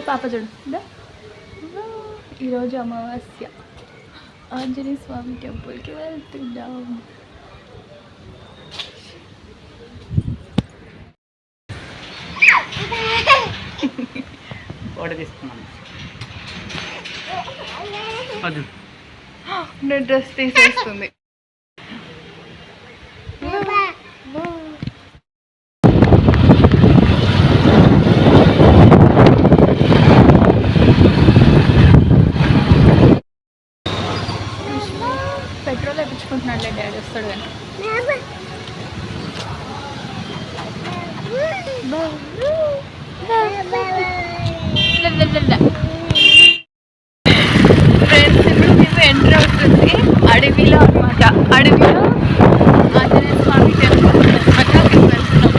పాప చూడు. ఈరోజు అమావాస్య, ఆంజనేయ స్వామి టెంపుల్కి వెళ్తున్నాం. నేను డ్రెస్ తీసేస్తుంది. పెట్రోల్ వేయించుకుంటున్నాడులే డాడీ వస్తాడు కానీ. ఫ్రెండ్స్ ఇప్పుడు మేము ఎంటర్ అవుతుంది అడవిలో అనమాట. అడవిలో ఆంజనేయ స్వామి టెంపుల్ అనమాట. అక్కడికి వెళ్తున్నాం.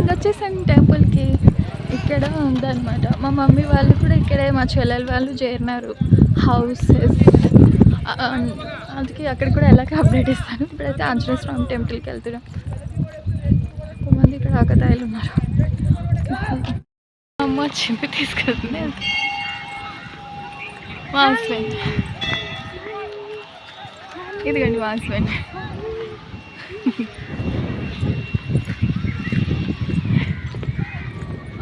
వచ్చేసాను టెంపుల్కి. ఇక్కడ ఉందన్నమాట. మా మమ్మీ వాళ్ళు కూడా ఇక్కడే, మా చెల్లెలు వాళ్ళు చేరినారు హౌసెస్. అందుకే అక్కడ కూడా ఎలాగ అప్డేట్ ఇస్తాను. ఇప్పుడైతే ఆంజనేయ స్వామి టెంపుల్కి వెళ్తున్నాం. కొంతమంది ఇక్కడ ఆకతాయిలు ఉన్నారు. అమ్మ చింపి తీసుకెళ్తుంది. మా హస్బెండ్ ఇదిగండి మా హస్బెండ్.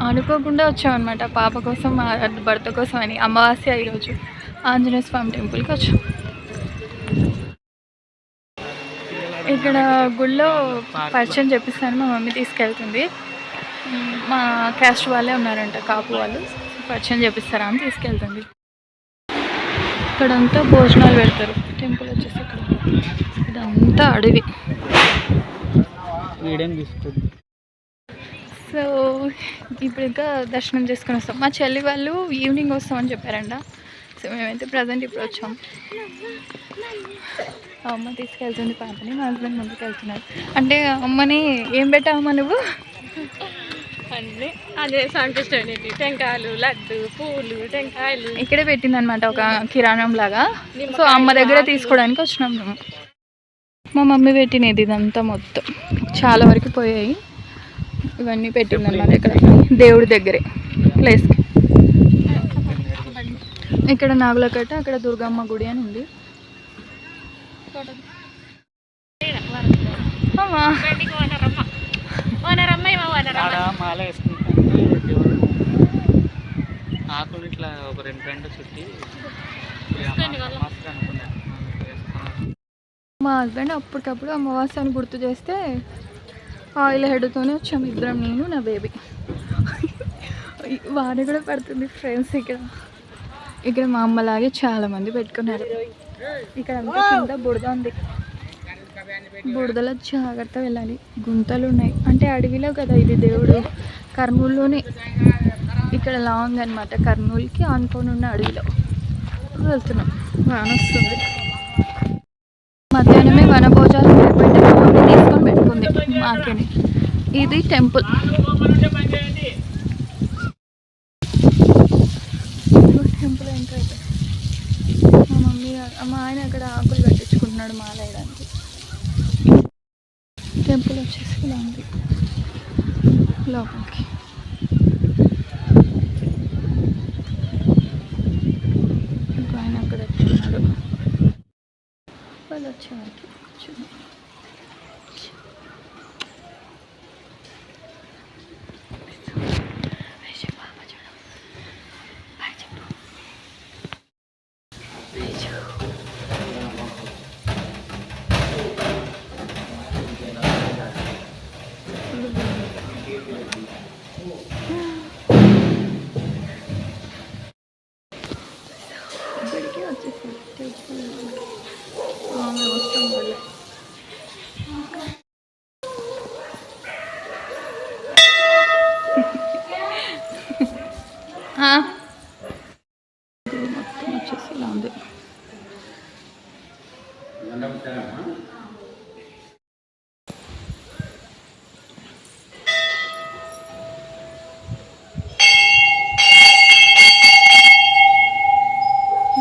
అనుకోకుండా వచ్చామన్నమాట పాప కోసం, భర్త కోసం అని. అమావాస్య ఈరోజు ఆంజనేయ స్వామి టెంపుల్కి వచ్చాం. ఇక్కడ గుళ్ళో పరిచయం చెప్పిస్తాను. మా మమ్మీ తీసుకెళ్తుంది. మా క్యాస్ట్ వాళ్ళే ఉన్నారంట, కాపు వాళ్ళు. పరిచయం చెప్పిస్తారా అని తీసుకెళ్తుంది. ఇక్కడంతా భోజనాలు పెడతారు. టెంపుల్ వచ్చేసి ఇక్కడ ఇదంతా అడవి. సో ఇప్పుడు ఇంకా దర్శనం చేసుకొని వస్తాం. మా చెల్లి వాళ్ళు ఈవినింగ్ వస్తామని చెప్పారంట. సో మేమైతే ప్రజెంట్ ఇప్పుడు వచ్చాం. అమ్మ తీసుకెళ్తుంది పాపని, మా హస్బెండ్ ముందుకు వెళ్తున్నారు. అంటే అమ్మని ఏం పెట్టావమ్మా నువ్వు? అన్నీ అదే సంకష్టం. టెంకాయలు, లడ్డు, పూలు, టెంకాయలు ఇక్కడే పెట్టిందనమాట, ఒక కిరాణం లాగా. సో అమ్మ దగ్గర తీసుకోవడానికి వచ్చినాం మేము. మా మమ్మీ పెట్టినది ఇదంతా మొత్తం చాలా వరకు పోయాయి. ఇవన్నీ పెట్టిందన్నమాట ఇక్కడ దేవుడి దగ్గరే ప్లేస్కి. ఇక్కడ నాగులకట్ట, అక్కడ దుర్గమ్మ గుడి అని ఉంది. ఆకులు ఇట్లా ఒక రెండు చుట్టి మా హస్బెండ్ అప్పటికప్పుడు అమావాస్యని గుర్తు చేస్తే ఆయిల్ హెడ్తోనే వచ్చాము ఇద్దరం, నేను నా బేబీ. వాన కూడా పడుతుంది ఫ్రెండ్స్. ఇక్కడ మా అమ్మలాగే చాలామంది పెట్టుకున్నారు. ఇక్కడ అంతా కింద బురద ఉంది. బురదలో జాగ్రత్త వెళ్ళాలి. గుంతలు ఉన్నాయి. అంటే అడవిలో కదా ఇది, దేవుడు కర్నూలులోనే. ఇక్కడ లాంగ్ అనమాట, కర్నూలుకి ఆనుకొని ఉన్న అడవిలో వెళ్తున్నాం. వాన వస్తుంది. మధ్యాహ్నమే వనభోజాలు తీసుకొని పెట్టుకుంది మాకేని. ఇది టెంపుల్. టెంపుల్ ఎంటర్ అయితే మా మమ్మీ, మా ఆయన అక్కడ ఆకులు కట్టించుకుంటున్నాడు మాల వేయడానికి. టెంపుల్ వచ్చేసి ఇలా ఉంది లోపలికి. ఇంకా ఆయన అక్కడ ఎత్తున్నాడు. వాళ్ళు వచ్చేవారికి కూర్చుని ఇక్కడికి వచ్చేసి వస్తాం వాళ్ళు. మొత్తం వచ్చేసి ఇలా ఉంది.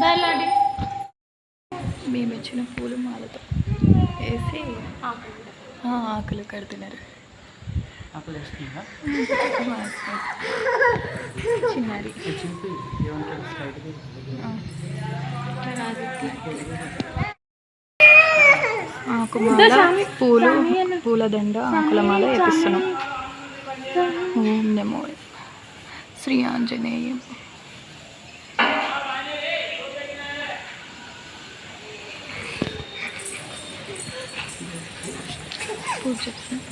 బయలాడి మేము ఇచ్చిన పూలు మాలతో వేసి ఆకులు కడుతున్నారు. ఆకులు వేస్తుందా? చిన్నది ఆకుమాల పూలు పూలదండ ఆకుల మాల వేపిస్తున్నాం. ఓం నమో శ్రీ ఆంజనేయం. పూజ చేస్తున్నాం.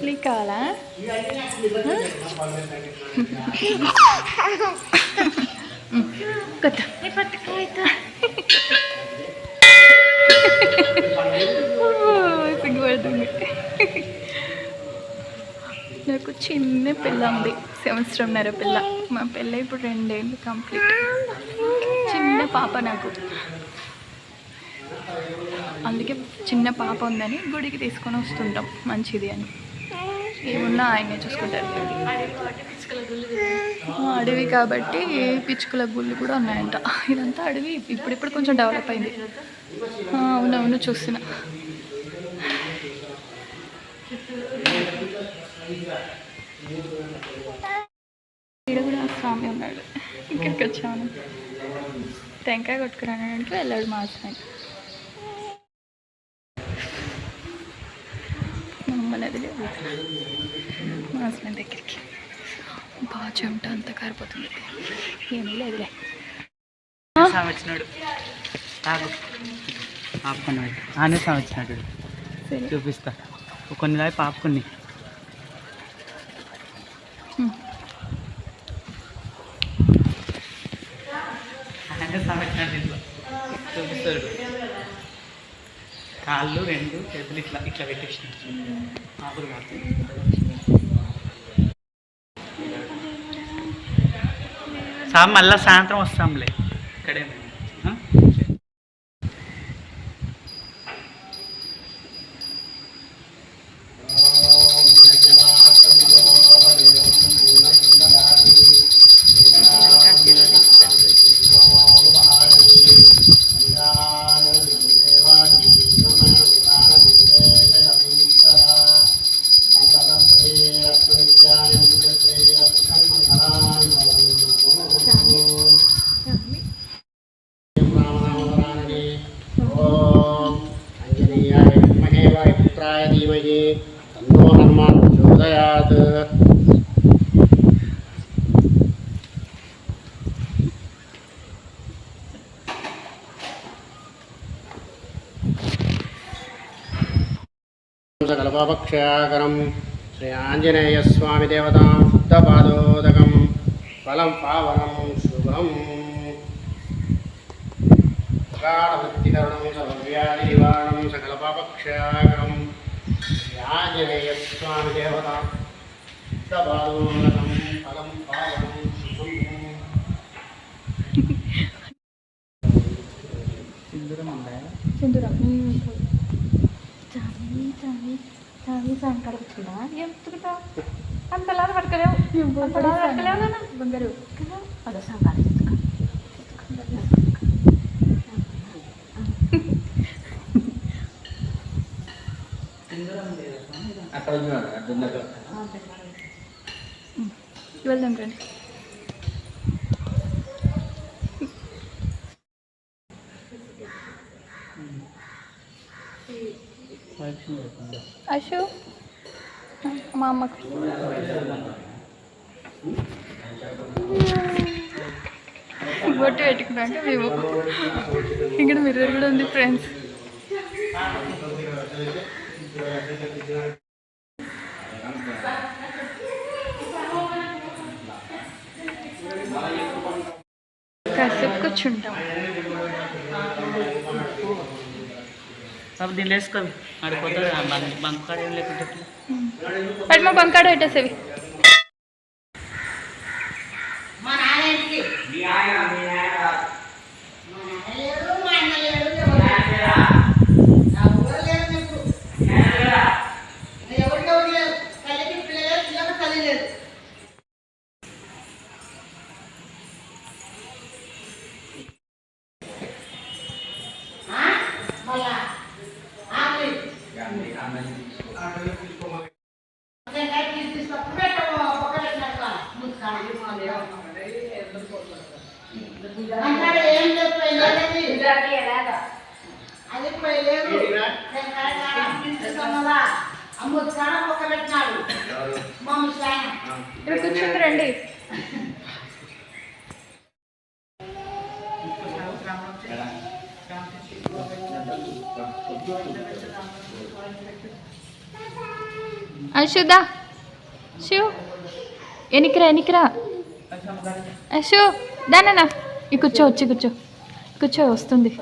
నీకు కావాలా? కొత్త సిగ్గుపడుతుంది. నాకు చిన్న పిల్ల ఉంది, 1.5 సంవత్సరం పిల్ల. మా పిల్ల ఇప్పుడు 2 ఏళ్ళు కంప్లీట్. చిన్న పాప నాకు. అందుకే చిన్న పాప ఉందని గుడికి తీసుకొని వస్తుంటాం, మంచిది అని. ఏమున్నా ఆయనే చూసుకుంటారు. అడవి కాబట్టి పిచ్చుకల గుళ్ళు కూడా ఉన్నాయంట. ఇదంతా అడవి. ఇప్పుడిప్పుడు కొంచెం డెవలప్ అయింది. అవునవును చూస్తున్నా. ఇక్కడ కూడా స్వామి ఉన్నాడు. ఇక్కడికి వచ్చాను. టెంకాయ కొట్టుకురానికి వెళ్ళాడు మా హస్బెండ్. నది లేదు మా హస్బెండ్ దగ్గరికి. బాగా చెమట అంతా కారిపోతుంది. ఏమీ లేదులే. వచ్చినాడు ఆనే వచ్చినాడు. చూపిస్తా కొన్ని దాయి పాపుకుని. చూపిస్తాడు. కాళ్ళు 2 చేతులు ఇట్లా ఇట్లా పెట్టేసిన ఆకులు మాత్రం. మళ్ళా సాయంత్రం వస్తాంలే. ఇక్కడే धीमहि तन्नो हनुमान् प्रचोदयात्। सकलपापक्षयाकरं श्री आञ्जनेयस्वामि देवतां शुद्धपादोदकं फलं पावनं शुभम् कालवृत्तिकरणं सर्वव्याधिनिवारणं सकलपापक्षयाकरं श्री आञ्जनेयस्वामि देवतां शुद्धपादोदकं फलं पावनं शुभम्। సింధూరం చావి సాయంకాలం వచ్చిందా? ఏం తిరుగుతా అంతలా పట్టుకోలేవు. బంగారు అదో సాయంకాలం వెళ్దాం రండి. అశు మా అమ్మకు బొట్టు పెట్టుకున్నాక మేము ఇక్కడ మిర్రర్ కూడా ఉంది ఫ్రెండ్స్. కాసేపు కూర్చుంటాం. బాబు దీన్ని వేసుకోవి ఆడిపోతుంది బంక్ కాడ ఏం లేకుంటే పద్మ బంకాడ పెట్టేసేవి. ఇక్కడ కూర్చొని రండి. అశుదా శివ్ ఎనికిరా అశు దానా ఈ కూర్చో వచ్చి కూర్చో వస్తుంది.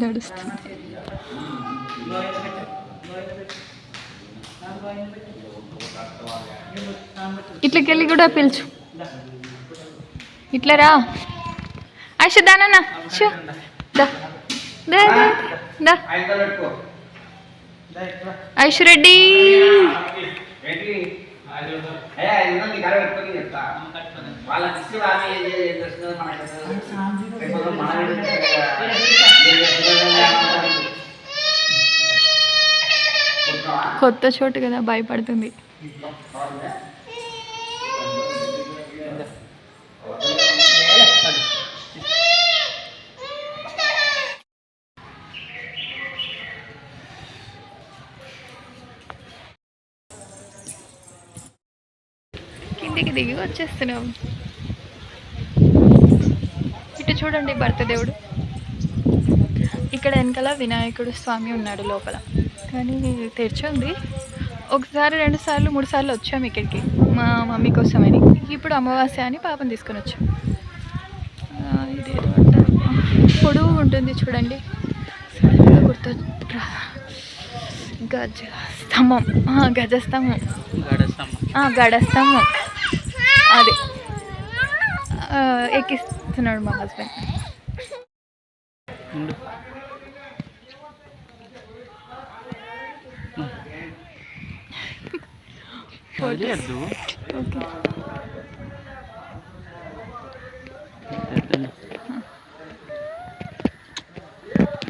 నడుస్తుంది. ఇట్లకెళ్ళి కూడా పిలుచు. ఇట్లా రా అశు దానా షూ దా ఐషు రెడ్డి కొత్త చోటు కదా భయపడుతుంది. కిందికి దిగి వచ్చేస్తున్నాం. ఇటు చూడండి భర్తదేవుడు. ఇక్కడ వెనకాల వినాయకుడు స్వామి ఉన్నాడు లోపల, కానీ తెరిచి ఉంది. ఒకసారి 2 సార్లు 3 సార్లు వచ్చాము ఇక్కడికి మా మమ్మీ కోసమని. ఇప్పుడు అమావాస్య అని పాపం తీసుకొని వచ్చాం. ఇదేదో పొడవు ఉంటుంది చూడండి, గుర్తు గజస్తంభం గడస్తంభం అదే ఎక్కిస్తున్నాడు మా హస్బెండ్.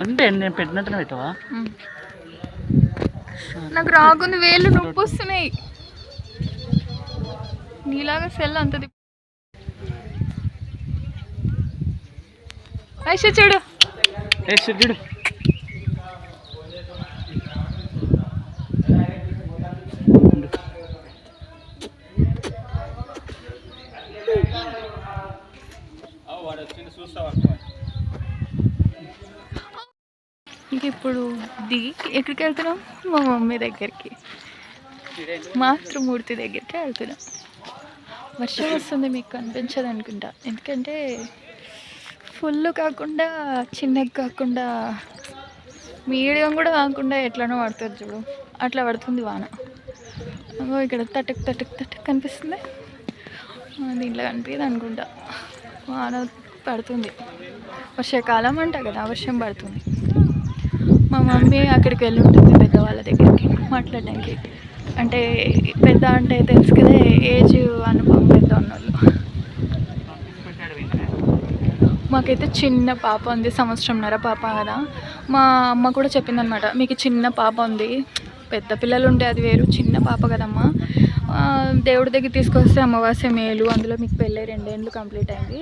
అంటే నేను పెట్టినట్టునే పెట్టవా? నాకు రాగుంది, వేళ్ళు నొప్పి వస్తున్నాయి. నీలాగా సెల్ అంతది. ఐషు చూడు చూడు ఇంక ఇప్పుడు దిగి ఎక్కడికి వెళ్తున్నాం? మా మమ్మీ దగ్గరికి, మాతృమూర్తి దగ్గరికి వెళ్తున్నాం. వర్షం వస్తుంది, మీకు కనిపించదు అనుకుంటా, ఎందుకంటే ఫుల్ కాకుండా చిన్నగా కాకుండా మీడియం కూడా కాకుండా ఎట్లనో పడుతుంది చూడు, అట్లా పడుతుంది వాన. ఇక్కడ తటక్ తటక్ తటక్ కనిపిస్తుంది, దీంట్లో కనిపించదు అనుకుంటా. వాన పడుతుంది, వర్షాకాలం అంట కదా, వర్షం పడుతుంది. మా మమ్మీ అక్కడికి వెళ్ళి ఉంటుంది పెద్దవాళ్ళ దగ్గరికి మాట్లాడడానికి. అంటే పెద్ద అంటే తెలుసు కదా, ఏజ్ అనుభవం పెద్ద ఉన్నోళ్ళు. మాకైతే చిన్న పాప ఉంది, 1.5 సంవత్సరం పాప కదా. మా అమ్మ కూడా చెప్పిందనమాట, మీకు చిన్న పాప ఉంది, పెద్ద పిల్లలు ఉంటే అది వేరు, చిన్న పాప కదమ్మా, దేవుడి దగ్గర తీసుకొస్తే అమావాస్య మేలు, అందులో మీకు పెళ్ళి 2 ఏళ్ళు కంప్లీట్ అయింది,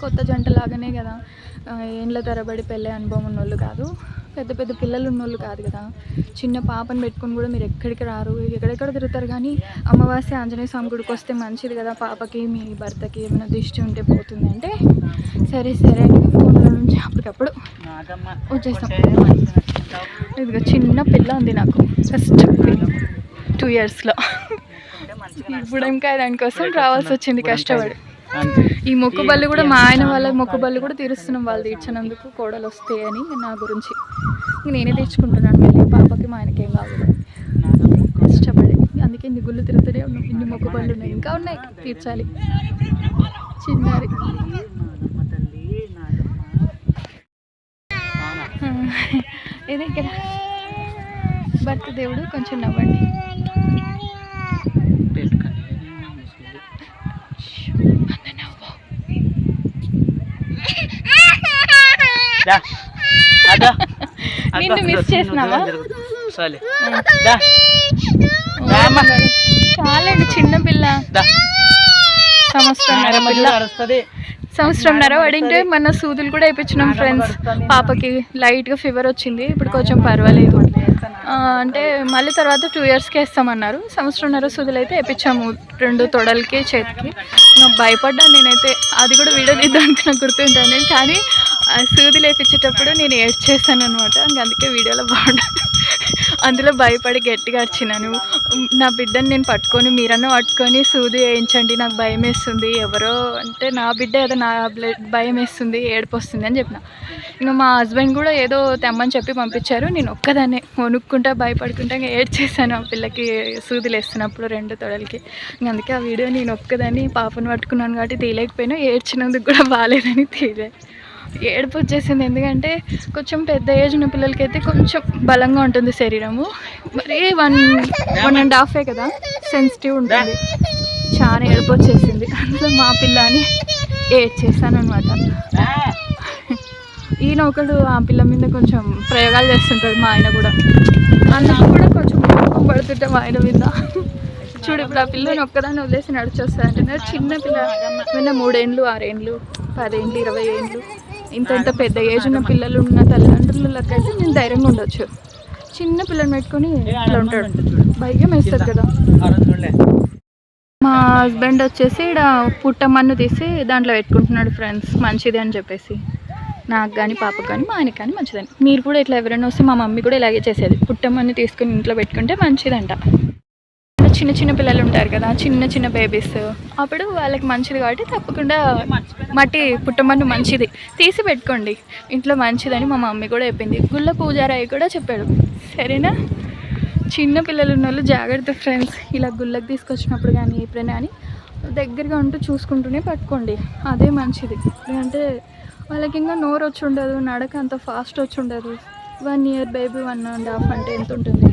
కొత్త జంట లాగానే కదా, ఏండ్ల తరబడి పెళ్ళే అనుభవం ఉన్నోళ్ళు కాదు, పెద్ద పెద్ద పిల్లలు ఉన్నోళ్ళు కాదు కదా. చిన్న పాపను పెట్టుకుని కూడా మీరు ఎక్కడికి రారు, ఎక్కడెక్కడ తిరుగుతారు, కానీ అమావాస్య ఆంజనేయ స్వామి గుడికి వస్తే మంచిది కదా, పాపకి మీ భర్తకి ఏమైనా దిష్టి ఉంటే పోతుంది అంటే, సరే సరే అని ఫోన్లో నుంచి అప్పటికప్పుడు వచ్చేసాం. ఇదిగో చిన్న పిల్ల ఉంది నాకు ఫస్ట్ 2 yearsలో. ఇప్పుడేంకా దానికోసం రావాల్సి వచ్చింది కష్టపడి. ఈ మొక్కుబళ్ళు కూడా మా ఆయన వాళ్ళ మొక్కుబళ్ళు కూడా తీరుస్తున్నాం, వాళ్ళు తీర్చినందుకు కోడలు వస్తాయి అని నా గురించి నేనే తీర్చుకుంటున్నాను. మళ్ళీ పాపకి మా ఆయనకి ఏం కావాలి కష్టపడి, అందుకే ఇన్ని గుళ్ళు తిరుగుతూనే ఉన్నాం. ఇన్ని మొక్కుబళ్ళు ఉన్నాయి, ఇంకా ఉన్నాయి తీర్చాలి. చిన్నది ఇది ఇక్కడ భర్త దేవుడు. కొంచెం నవ్వండి. నిన్ను మిస్ చేసినావా? చాలండి, చిన్న పిల్ల. సంవత్సరంన్నర పడింటే మన సూదులు కూడా వేయించినాం ఫ్రెండ్స్. పాపకి లైట్గా ఫీవర్ వచ్చింది, ఇప్పుడు కొంచెం పర్వాలేదు. అంటే మళ్ళీ తర్వాత 2 yearsకి వేస్తామన్నారు. సంవత్సరంన్నర సూదులు అయితే వేయించాము, 2 తొడలకి చేతికి. భయపడ్డాను నేనైతే, అది కూడా వీడియో తీద్దానికి నాకు గుర్తుంటాను. కానీ ఆ సూదులు వేయించేటప్పుడు నేను ఏడ్చేసాను అనమాట. అందుకే వీడియోలో బాగుండదు. అందులో భయపడి గట్టిగా అరిచినాను. నా బిడ్డని నేను పట్టుకొని, మీరన్నా పట్టుకొని సూది వేయించండి, నాకు భయం వేస్తుంది. ఎవరో అంటే నా బిడ్డ ఏదో, నా భయం వేస్తుంది, ఏడుపు వస్తుంది అని చెప్పిన. ఇంకా మా హస్బెండ్ కూడా ఏదో తెమ్మని చెప్పి పంపించారు. నేను ఒక్కదాన్నే వణుక్కుంటా భయపడుకుంటా ఇంకా ఏడ్చేసాను ఆ పిల్లకి సూదులు వేస్తున్నప్పుడు 2 తొడలకి. అందుకే ఆ వీడియో నేను ఒక్కదాన్ని పాపను పట్టుకున్నాను కాబట్టి తీయలేకపోయినా, ఏడ్చినందుకు కూడా బాగాలేదని తీయలే. ఏడుపు వచ్చేసింది. ఎందుకంటే కొంచెం పెద్ద ఏజ్ ఉన్న పిల్లలకైతే కొంచెం బలంగా ఉంటుంది శరీరము, మరి 1.5 కదా, సెన్సిటివ్ ఉంటుంది. చాలా ఏడుపు వచ్చేసింది. అందులో మా పిల్ల అని ఏడ్చేసాను అనమాట. ఈయన ఒకడు ఆ పిల్ల మీద కొంచెం ప్రయోగాలు చేస్తుంటాడు, మా ఆయన కూడా. అందుకు కూడా కొంచెం కోపం పడుతుంటాం మా ఆయన మీద. చూడు, ఇప్పుడు ఆ పిల్లని ఒక్కదాన్ని వదిలేసి నడిచొస్తుంది అంటున్నారు. చిన్న పిల్ల ఏమైనా 3 ఏళ్ళు 6 ఏళ్ళు 10 ఏళ్ళు 20 ఏళ్ళు ఇంత పెద్ద ఏజ్ ఉన్న పిల్లలు ఉన్న తల్లిదండ్రులకైతే నేను ధైర్యంగా ఉండొచ్చు. చిన్న పిల్లని పెట్టుకొని ఇట్లా ఉంటాడు, భయం వేస్తుంది కదా. మా హస్బెండ్ వచ్చేసి ఇక్కడ పుట్టమన్ను తీసి దాంట్లో పెట్టుకుంటున్నాడు ఫ్రెండ్స్, మంచిది అని చెప్పేసి. నాకు కానీ పాపకు కానీ మా ఆయనకి కానీ మంచిదని. మీరు కూడా ఇట్లా ఎవరైనా వస్తే, మా మమ్మీ కూడా ఇలాగే చేసేది, పుట్టమన్ను తీసుకుని ఇంట్లో పెట్టుకుంటే మంచిదంట. చిన్న చిన్న పిల్లలు ఉంటారు కదా, చిన్న బేబీస్, అప్పుడు వాళ్ళకి మంచిది కాబట్టి తప్పకుండా మట్టి పుట్టమన్ను మంచిది తీసి పెట్టుకోండి ఇంట్లో, మంచిదని మా మమ్మీ కూడా చెప్పింది. గుళ్ళ పూజారాయి కూడా చెప్పాడు. సరేనా? చిన్న పిల్లలు ఉన్న వాళ్ళు జాగ్రత్త ఫ్రెండ్స్. ఇలా గుళ్ళకి తీసుకొచ్చినప్పుడు కానీ ఎప్పుడైనా కానీ దగ్గరగా ఉంటూ చూసుకుంటూనే పట్టుకోండి, అదే మంచిది. ఎందుకంటే వాళ్ళకి ఇంకా నోరు వచ్చి ఉండదు, నడక అంత ఫాస్ట్ వచ్చి ఉండదు. 1 year బేబీ 1.5 అంటే ఎంత ఉంటుంది.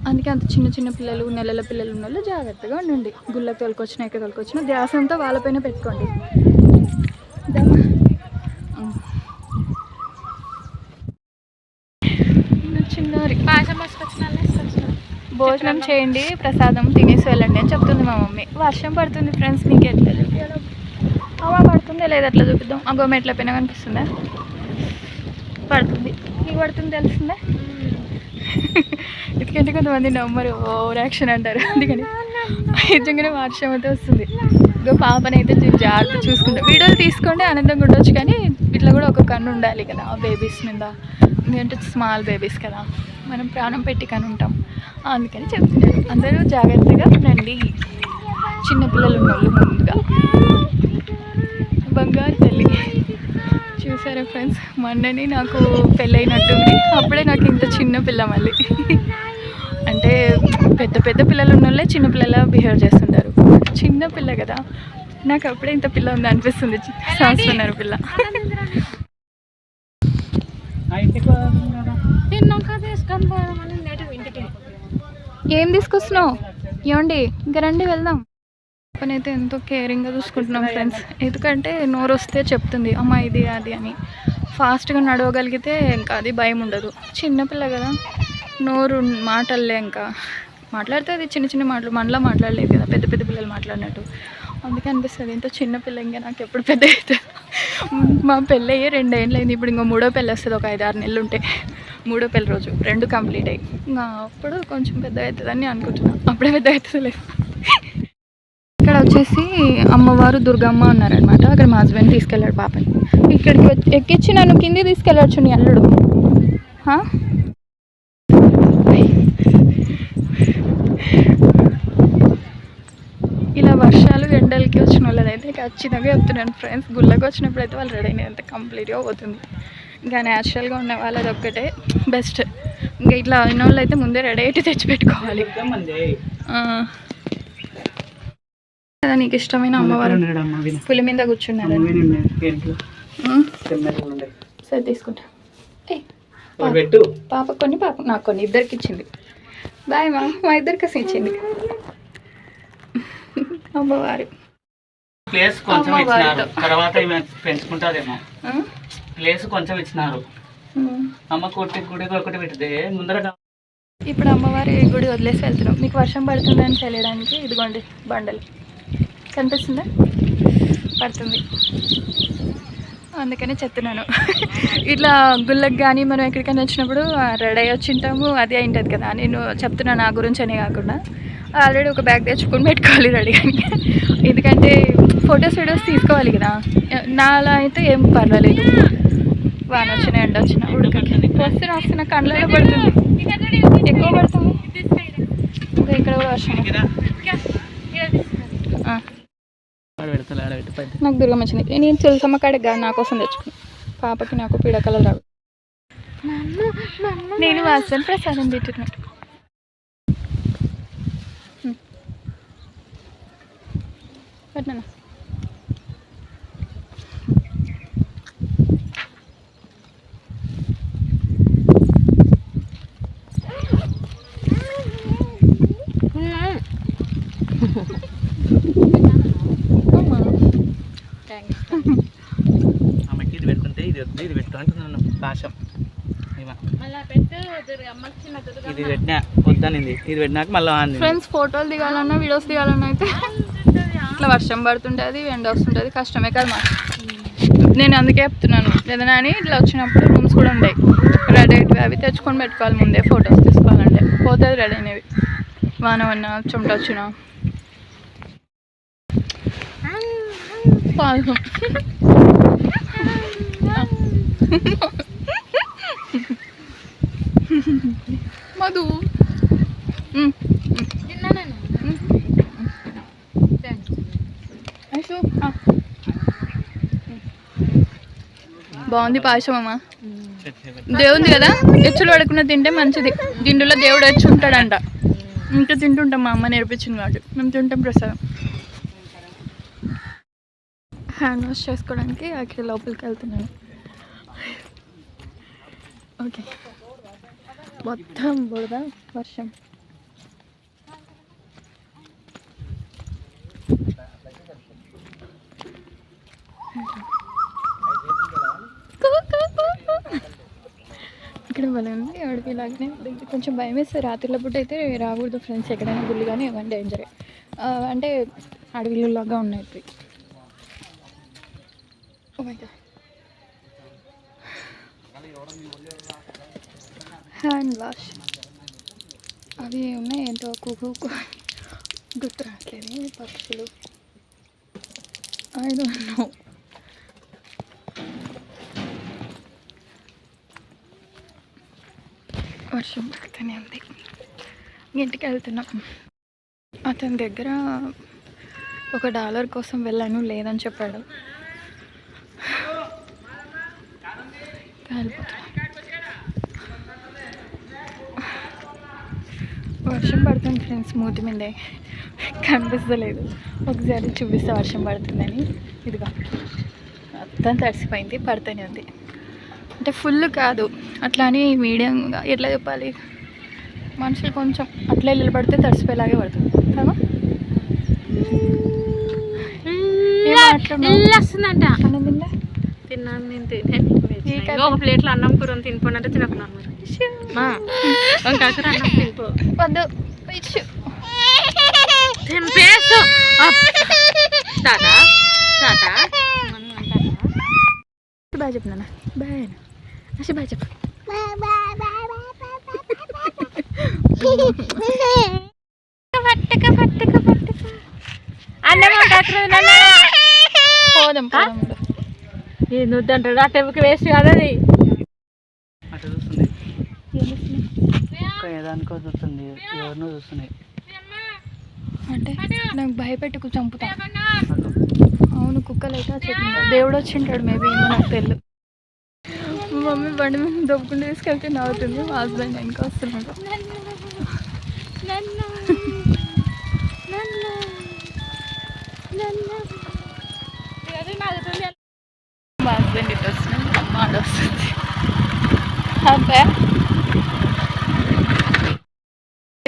అందుకే అంత చిన్న పిల్లలు, నెలల పిల్లలు ఉన్న వాళ్ళు జాగ్రత్తగా ఉండండి. గుళ్ళకి తోలుకొచ్చినా ఎక్కడ తోలుకొచ్చినా ధ్యాస అంతా వాళ్ళపైన పెట్టుకోండి. చిన్నారి భోజనం చేయండి, ప్రసాదం తినేసి వెళ్ళండి అని చెప్తుంది మా మమ్మీ. వర్షం పడుతుంది ఫ్రెండ్స్, మీకు ఎట్లా చూపించాలో అమ్మా, పడుతుందా లేదా అట్లా చూపిద్దాం. ఆ గోమ ఎట్లా పైన కనిపిస్తుందా? పడుతుంది. నీకు పడుతుంది తెలిసిందా? ఎందుకంటే కొంతమంది నమ్మరు, ఓవర్ యాక్షన్ అంటారు. అందుకని నిజంగానే వర్షం అయితే వస్తుంది. ఇంకో పాపనైతే జాగ్రత్త చూసుకుంటాం. వీడియోలు తీసుకోండి, ఆనందంగా ఉండొచ్చు, కానీ ఇట్లా కూడా ఒక కన్ను ఉండాలి కదా ఆ బేబీస్ మీద. ఎందుకంటే స్మాల్ బేబీస్ కదా, మనం ప్రాణం పెట్టి కను ఉంటాం. అందుకని చెప్తున్నారు, అందరూ జాగ్రత్తగా ఉండండి. చిన్నపిల్లలు ఉన్న వాళ్ళు ముందుగా. బంగారు తల్లి. చూసారా ఫ్రెండ్స్, మొన్నని నాకు పెళ్ళైనట్టుంది, అప్పుడే నాకు ఇంత చిన్న పిల్ల మళ్ళీ. అంటే పెద్ద పిల్లలు ఉన్న వాళ్ళే చిన్నపిల్లలా బిహేవ్ చేస్తుంటారు. చిన్న పిల్ల కదా, నాకు అప్పుడే ఇంత పిల్ల ఉంది అనిపిస్తుంది, 1 సంవత్సరంన్నర పిల్ల. ఏం తీసుకొస్తున్నావు? ఏమండి, ఇంకా రండి వెళ్దాం. పనైతే ఎంతో కేరింగ్గా చూసుకుంటున్నాం ఫ్రెండ్స్. ఎందుకంటే నోరు వస్తే చెప్తుంది అమ్మ ఇది అది అని. ఫాస్ట్గా నడవగలిగితే ఇంకా అది భయం ఉండదు. చిన్నపిల్ల కదా, నోరు మాటలే, ఇంకా మాట్లాడితే అది చిన్న మాటలు, మనలా మాట్లాడలేదు కదా పెద్ద పిల్లలు మాట్లాడినట్టు. అందుకే అనిపిస్తుంది ఇంత చిన్నపిల్ల ఇంకా నాకు ఎప్పుడు పెద్ద అవుతుంది. మా పెళ్ళి అయ్యి 2 ఏళ్ళు అయింది. ఇప్పుడు ఇంకో 3వ పెళ్ళి వస్తుంది, ఒక 5-6 నెలలు ఉంటే 3వ పెళ్ళి రోజు 2 కంప్లీట్ అయ్యి. అప్పుడు కొంచెం పెద్ద అవుతుందని అనుకుంటున్నాను, అప్పుడే పెద్ద అవుతుంది లేదు. ఇక్కడ వచ్చి వచ్చేసి అమ్మవారు దుర్గమ్మ ఉన్నారనమాట. అక్కడ మా హస్బెండ్ తీసుకెళ్ళాడు పాపని. ఇక్కడికి ఎక్కించి నన్ను కింది తీసుకెళ్ళచ్చు నీ అల్లుడు. ఇలా వర్షాలు ఎండలకి వచ్చిన వాళ్ళైతే ఖచ్చితంగా చెప్తున్నాను ఫ్రెండ్స్, గుళ్ళకి వచ్చినప్పుడు అయితే వాళ్ళు రెడీ అయినా అంత కంప్లీట్గా పోతుంది. ఇంకా న్యాచురల్గా ఉన్న వాళ్ళది ఒక్కటే బెస్ట్. ఇంకా ఇట్లా అయిన వాళ్ళు అయితే ముందే రెడీ అయితే తెచ్చిపెట్టుకోవాలి. కదా నీకు ఇష్టమైన అమ్మవారు పులి మీద కూర్చున్నారు. సరే తీసుకుంటా. పాప కొన్ని పాప నాకు కొన్ని ఇద్దరికి ఇచ్చింది. బాయ్ మా ఇద్దరికి అసలు ఇచ్చింది అమ్మవారు. ప్లేస్ కొంచెం ఇచ్చినారు, తర్వాత పెంచుకుంటారేమో. ప్లేస్ కొంచెం ఇచ్చినారు. అమ్మ కొట్టి గుడి ఒకటి పెట్టితే ముందర. ఇప్పుడు అమ్మవారి గుడి వదిలేసి వెళ్తున్నాం. మీకు వర్షం పడుతుందని తెలియడానికి ఇదిగోండి బండలు కనిపిస్తుందా, పడుతుంది అందుకనే చెప్తున్నాను. ఇట్లా గుళ్ళకి కానీ మనం ఎక్కడికైనా వచ్చినప్పుడు రెడీ అయ్యి వచ్చింటాము, అది అయింటుంది కదా. నేను చెప్తున్నాను నా గురించి అనే కాకుండా ఆల్రెడీ ఒక బ్యాగ్ తెచ్చుకొని పెట్టుకోవాలి రెడీగా. ఎందుకంటే ఫొటోస్ వీడియోస్ తీసుకోవాలి కదా. నాలా అయితే ఏం పర్వాలేదు, వాన వచ్చినా ఎండ వచ్చినా ఉడకకి వస్తున్నా కళ్ళలో పడుతుంది, ఎక్కువ పడుతుంది. ఇంకా ఇక్కడ కూడా వర్షం. నాకు దుర్గమ్మ వచ్చింది. నేను తులసమ్మ కాడికి కాదు నా కోసం తెచ్చుకున్నాను. పాపకి నాకు పీడకలలు రావు. నేను వాసన ప్రసాదం తింటున్నాను. పట్నా ఆమెకి ఇది పెట్టుకుంటే ఇది పెట్టు అంటున్నాను పాశం. ఇది పెట్టినా వద్దనింది, ఇది పెట్టినాక మళ్ళీ ఫ్రెండ్స్ ఫోటోలు దిగాలన్నా వీడియోస్ దిగాలన్నా అయితే ఇట్లా వర్షం పడుతుంటుంది, ఎండ వస్తుంటుంది, కష్టమే కదా మా. నేను అందుకే చెప్తున్నాను ఏదైనా అని. ఇట్లా వచ్చినప్పుడు రూమ్స్ కూడా ఉంటాయి రెడీ అవి తెచ్చుకొని పెట్టుకోవాలి ముందే, ఫొటోస్ తీసుకోవాలంటే పోతుంది రెడీ అనేవి. వానవన్నా చెమట వచ్చినా పాల్గొ మధు బాగుంది పాయసం అమ్మ. దేవుంది కదా, ఎచ్చులు పడకుండా తింటే మంచిది. దిండులో దేవుడు ఎచ్చు ఉంటాడంట. ఇంకా తింటుంటాం, మా అమ్మ నేర్పించింది కాబట్టి మేము తింటాం ప్రసాదం. హ్యాండ్ వాష్ చేసుకోవడానికి అక్కడ లోపలికి వెళ్తున్నాను. ఓకే మొత్తం బురద వర్షం. ఇక్కడ భలే ఉంది అడవిలాగానే. కొంచెం భయం వేస్తే రాత్రిలో పూట అయితే రాకూడదు ఫ్రెండ్స్ ఎక్కడైనా గుళ్ళు కానీ ఏమైనా డేంజరే. అంటే అడవిలాగా ఉన్నాయి ఇప్పుడు. హ్యాండ్ వాష్ అవి ఉన్నాయి ఏంటో కుకు గుర్తు రావట్లేదు. పక్షులు ఐ డోంట్ నో. వర్షం పడుతూనే ఉంది. ఇంటికి వెళ్తున్నాం. అతని దగ్గర $1 కోసం వెళ్ళాను, లేదని చెప్పాడు. వర్షం పడుతుంది ఫ్రెండ్స్, మూతి మీదే కనిపిస్తలేదు. ఒకసారి చూపిస్తే వర్షం పడుతుందని. ఇదిగా మొత్తం తడిసిపోయింది, పడుతూనే ఉంది. అంటే ఫుల్ కాదు, అట్లా అని మీడియంగా. ఎట్లా చెప్పాలి, మనుషులు కొంచెం అట్లా నిలబడితే తడిసిపోయేలాగే పడుతుంది కదా. వస్తుందంట తిన్నాను నేను. ఒక ప్లేట్లో అన్నం కూర తినిపోనంటే తినకున్నాను. వంకాయ అన్నం తినిపో వద్దు తింపేసు. టాటా టాటా బాయ్ చెప్పు నాన్న. బాయ్ అసలు బాయ్ చెప్పు. అన్నం పోదాం పోదాం ఏంది వద్దంటాడు ఆ టెంపుకి వేస్ట్ కాదు అది. అట్లా చూస్తుంది ఏదానికో చూస్తుంది, ఎవరినో చూస్తున్నాయి. అంటే నాకు భయపెట్టుకు చంపుతా. అవును కుక్కలు అయితే చెప్పింది దేవుడు వచ్చింటాడు మేబీ ఏమో నాకు తెలియదు. మా మమ్మీ బండి మీద దొబ్బుకుంటూ తీసుకెళ్తే నవ్వుతుంది, మా హస్బెండ్ వెనక వస్తున్నాడు. మా హస్బెండ్ ఇటు వస్తున్నాడు, అమ్మ ఆడ వస్తుంది. అంతే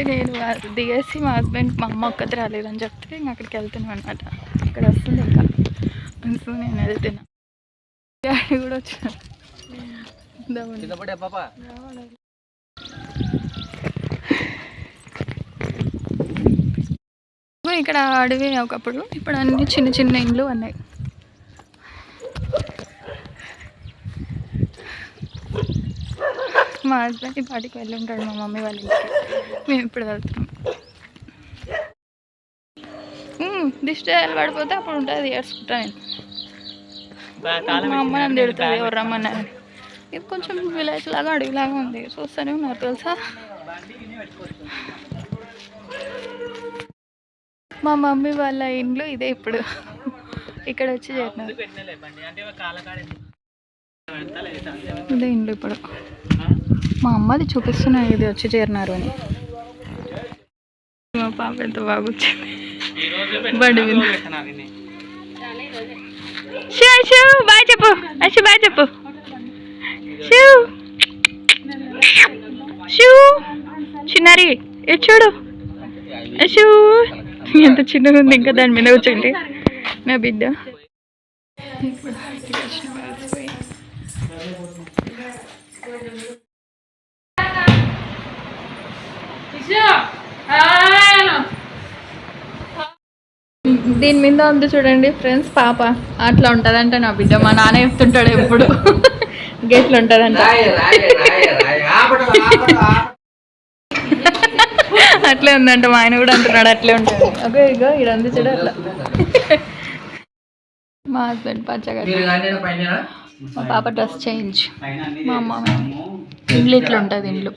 నేను దిగేసి మా హస్బెండ్ మా అమ్మ ఒక్కటి రాలేదని చెప్తే ఇంక అక్కడికి వెళ్తున్నాం అనమాట. ఇక్కడ వస్తుంది ఇంకా సో నేను వెళ్తున్నా. డాడీ కూడా వచ్చాను. ఇక్కడ అడవి ఒకప్పుడు, ఇప్పుడు అన్ని చిన్న చిన్న ఇండ్లు ఉన్నాయి. మా హస్బెండ్ ఈ పాటికి వెళ్ళి ఉంటాడు మా మమ్మీ వాళ్ళ ఇంటికి. మేము ఇప్పుడు వెళ్తున్నాం. దిష్టి పడిపోతే అప్పుడు ఉంటుంది ఏడ్చుకుంటా నేను. మా అమ్మ నన్ను తిడుతుంది ఎవరు రమ్మన్నారు. ఇది కొంచెం విలేజ్ లాగా అడవిలాగా ఉంది, చూస్తూనే ఉన్నారు తెలుసా. మా మమ్మీ వాళ్ళ ఇండ్లు ఇదే ఇప్పుడు ఇక్కడ వచ్చి చేరినారు. ఇదే ఇండ్లు ఇప్పుడు. మా అమ్మది చూపిస్తున్నా ఇది వచ్చి చేరినారు అని. మా పాప ఎంత బాగా వచ్చింది బండి మీద. బాయ్ చెప్పు అచ్చి, బాయ్ చెప్పు. చిన్నారి ఎటు చూడు. అశు ఎంత చిన్నగా ఉంది, ఇంకా దాని మీద కూర్చోండి నా బిడ్డ. దీని మీద ఉంది చూడండి ఫ్రెండ్స్ పాప. అట్లా ఉంటుందంట నా బిడ్డ. మా నాన్న చెప్తుంటాడు ఎప్పుడు గేట్లు ఉంటుందంట. అట్లే ఉందంట, మా ఆయన కూడా అంటున్నాడు అట్లే ఉంటుంది. ఓకే ఇగో ఇక్కడ ఉంది చూడ అట్లా. మా హస్బెండ్ పచ్చగా, మా పాప డ్రెస్ చేంజ్, మా అమ్మ ఇల్లు ఇట్లా ఉంటుంది ఇల్లు.